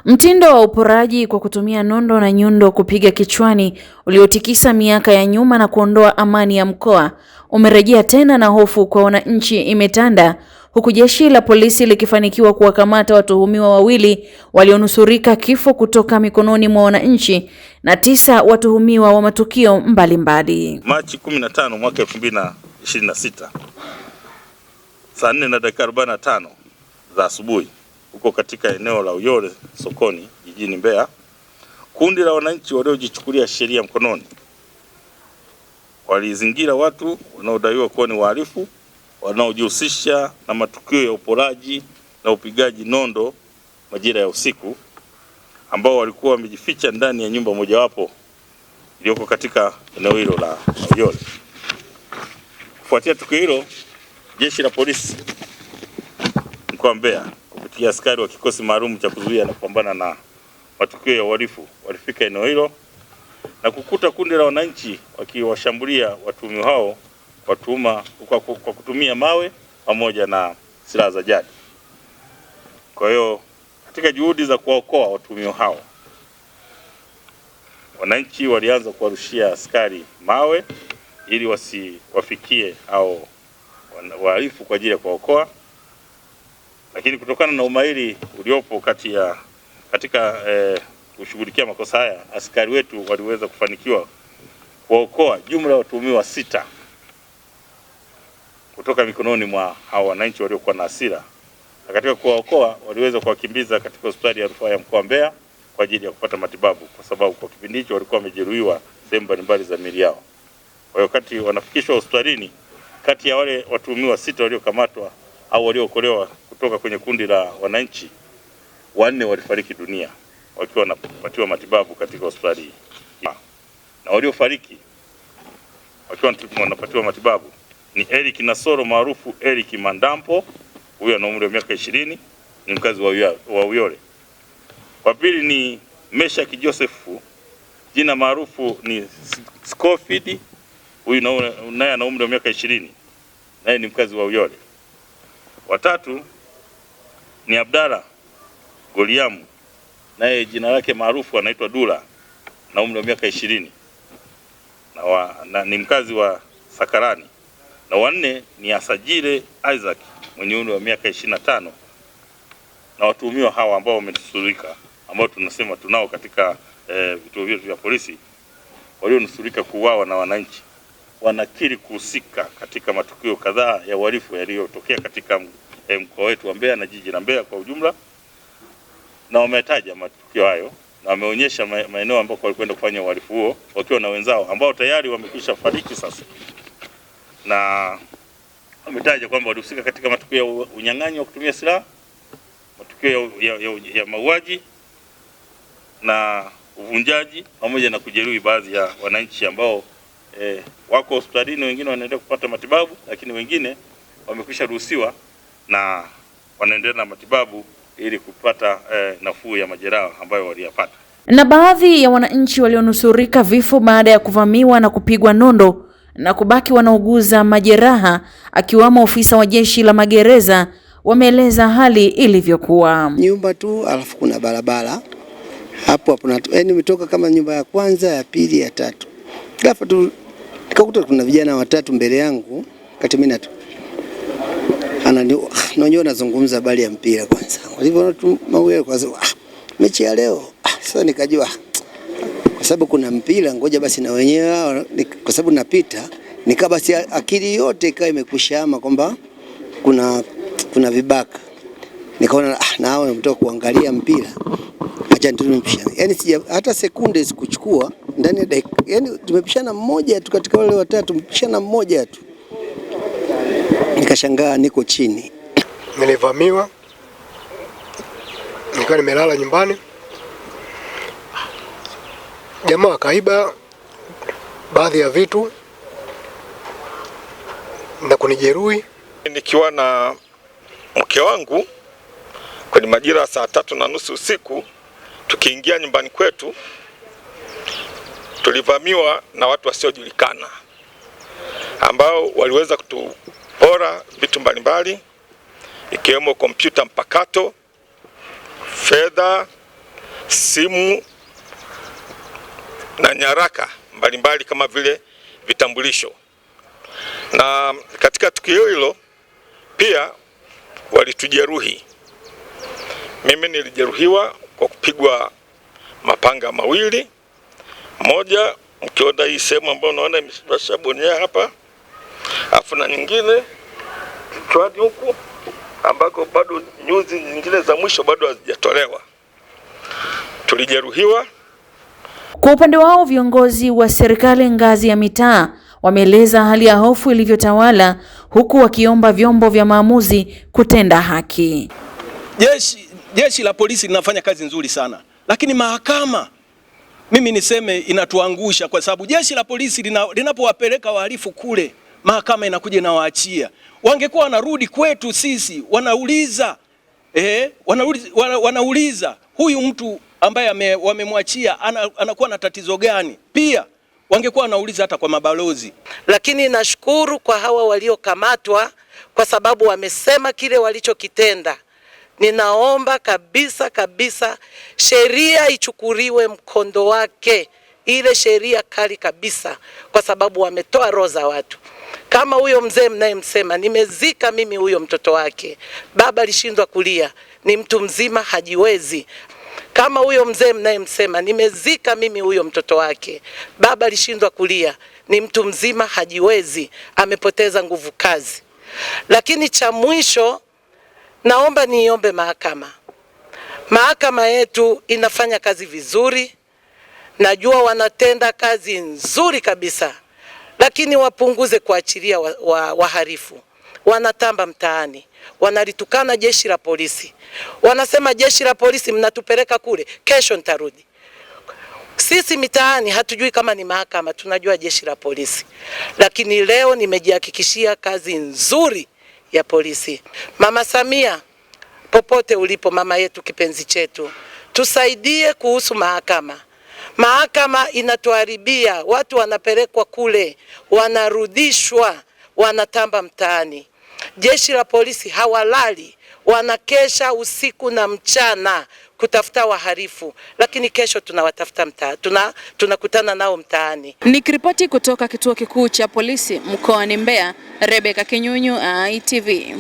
Mtindo wa uporaji kwa kutumia nondo na nyundo kupiga kichwani uliotikisa miaka ya nyuma na kuondoa amani ya mkoa umerejea tena, na hofu kwa wananchi imetanda, huku jeshi la polisi likifanikiwa kuwakamata watuhumiwa wawili walionusurika kifo kutoka mikononi mwa wananchi na 9 watuhumiwa wa matukio mbalimbali. Machi 15 mwaka 2026 saa 4:45 za asubuhi huko katika eneo la Uyole sokoni jijini Mbeya, kundi la wananchi waliojichukulia sheria mkononi walizingira watu wanaodaiwa kuwa ni wahalifu wanaojihusisha na matukio ya uporaji na upigaji nondo majira ya usiku, ambao walikuwa wamejificha ndani ya nyumba mojawapo iliyoko katika eneo hilo la Uyole. Kufuatia tukio hilo, jeshi la polisi mkoa wa Mbeya kupitia askari wa kikosi maalum cha kuzuia na kupambana na matukio ya uhalifu walifika eneo hilo na kukuta kundi la wananchi wakiwashambulia watuhumiwa hao kwa kutumia mawe pamoja na silaha za jadi. Kwa hiyo katika juhudi za kuwaokoa watuhumiwa hao, wananchi walianza kuwarushia askari mawe ili wasiwafikie au wahalifu kwa ajili ya kuwaokoa, lakini kutokana na umahiri uliopo katika kushughulikia makosa haya, askari wetu waliweza kufanikiwa kuwaokoa jumla ya watuhumiwa 6 kutoka mikononi mwa hao wananchi waliokuwa na hasira, na katika kuwaokoa waliweza kuwakimbiza katika hospitali ya rufaa ya mkoa wa Mbeya kwa ajili ya kupata matibabu, kwa sababu kwa kipindi hicho walikuwa wamejeruhiwa sehemu mbalimbali za miili yao. Kwa hiyo wakati wanafikishwa hospitalini, kati ya wale watuhumiwa 6 waliokamatwa au waliookolewa kutoka kwenye kundi la wananchi, 4 walifariki dunia wakiwa wanapatiwa matibabu katika hospitali, na waliofariki wakiwa wanapatiwa matibabu ni Eric Nasoro maarufu Eric Mandampo, huyu ana umri wa miaka 20, ni mkazi wa Uyole. Wa pili ni Meshaki Joseph, jina maarufu ni Scofield, huyu naye ana umri wa miaka 20, naye ni mkazi wa Uyole. Wa tatu ni Abdalla Goliamu, naye jina lake maarufu anaitwa Dula na umri wa miaka 20 na ni mkazi wa Sakarani. Na wanne ni Asajile Isaac mwenye umri wa miaka 25, na watuhumiwa hawa ambao wamenusurika, ambao tunasema tunao katika vituo vyetu vya polisi, walionusurika kuuawa na wananchi, wanakiri kuhusika katika matukio kadhaa ya uhalifu yaliyotokea katika mkoa wetu wa Mbeya na jiji la Mbeya kwa ujumla, na wametaja matukio hayo na wameonyesha maeneo ambako walikwenda kufanya uhalifu huo wakiwa na wenzao ambao tayari wamekwisha fariki sasa, na wametaja kwamba walihusika katika matukio ya unyang'anyi wa kutumia silaha, matukio ya mauaji na uvunjaji, pamoja na kujeruhi baadhi ya wananchi ambao wako hospitalini, wengine wanaendelea kupata matibabu, lakini wengine wamekwisha ruhusiwa na wanaendelea na matibabu ili kupata nafuu ya majeraha ambayo waliyapata. Na baadhi ya wananchi walionusurika vifo baada ya kuvamiwa na kupigwa nondo na kubaki wanauguza majeraha, akiwamo ofisa wa jeshi la magereza, wameeleza hali ilivyokuwa. Nyumba tu alafu kuna barabara hapo yaani umetoka kama nyumba ya kwanza, ya pili, ya tatu. Ghafla tu nikakuta kuna vijana 3 mbele yangu, kati mimi tu ananiona nazungumza habari ya mpira kwanza. Walivyoona tu mauele kwanza, mechi ya leo. Sasa nikajua kwa sababu kuna mpira, ngoja basi na wenyewe, kwa sababu napita basi akili yote ikawa imekushama kwamba kuna vibaka. Nikaona na hao wametoka kuangalia mpira, acha mpishane. Yaani hata sekunde sikuchukua ndani ya dakika, yaani tumepishana mmoja tu katika wale 3, mpishana mmoja tu. Nikashangaa niko chini. Nilivamiwa, nilikuwa nimelala nyumbani, jamaa akaiba baadhi ya vitu na kunijeruhi. Nikiwa na mke wangu kwenye majira ya saa 3:30 usiku, tukiingia nyumbani kwetu, tulivamiwa na watu wasiojulikana ambao waliweza kutupora vitu mbalimbali, ikiwemo kompyuta mpakato, fedha, simu na nyaraka mbalimbali kama vile vitambulisho. Na katika tukio hilo pia walitujeruhi. Mimi nilijeruhiwa kwa kupigwa mapanga mawili, moja mkiona hii sehemu ambayo unaona imeshabonyea hapa, afu na nyingine kichwani huku ambako bado nyuzi nyingine za mwisho bado hazijatolewa. Tulijeruhiwa. Kwa upande wao, viongozi wa serikali ngazi ya mitaa wameeleza hali ya hofu ilivyotawala, huku wakiomba vyombo vya maamuzi kutenda haki. Jeshi la polisi linafanya kazi nzuri sana, lakini mahakama mimi niseme inatuangusha, kwa sababu jeshi la polisi linapowapeleka wahalifu kule, mahakama inakuja na waachia. Wangekuwa wanarudi kwetu sisi, wanauliza huyu mtu ambaye wamemwachia anakuwa na tatizo gani? Pia wangekuwa wanauliza hata kwa mabalozi. Lakini nashukuru kwa hawa waliokamatwa kwa sababu wamesema kile walichokitenda. Ninaomba kabisa sheria ichukuliwe mkondo wake, ile sheria kali kabisa, kwa sababu wametoa roho za watu. Kama huyo mzee mnayemsema, nimezika mimi huyo mtoto wake, baba alishindwa kulia, ni mtu mzima hajiwezi. Kama huyo mzee mnayemsema, nimezika mimi huyo mtoto wake, baba alishindwa kulia, ni mtu mzima hajiwezi, amepoteza nguvu kazi. Lakini cha mwisho, naomba niombe mahakama yetu inafanya kazi vizuri, najua wanatenda kazi nzuri kabisa, lakini wapunguze kuachilia wahalifu. Wanatamba mtaani, wanalitukana jeshi la polisi, wanasema jeshi la polisi mnatupeleka kule, kesho nitarudi. Sisi mitaani hatujui kama ni mahakama, tunajua jeshi la polisi. Lakini leo nimejihakikishia kazi nzuri ya polisi. Mama Samia, popote ulipo, mama yetu kipenzi chetu, tusaidie kuhusu mahakama. Mahakama inatuharibia, watu wanapelekwa kule, wanarudishwa, wanatamba mtaani. Jeshi la polisi hawalali, wanakesha usiku na mchana kutafuta wahalifu, lakini kesho tunawatafuta mtaani, tunakutana nao mtaani. Nikiripoti kutoka kituo kikuu cha polisi mkoani Mbeya, Rebecca Kinyunyu, ITV.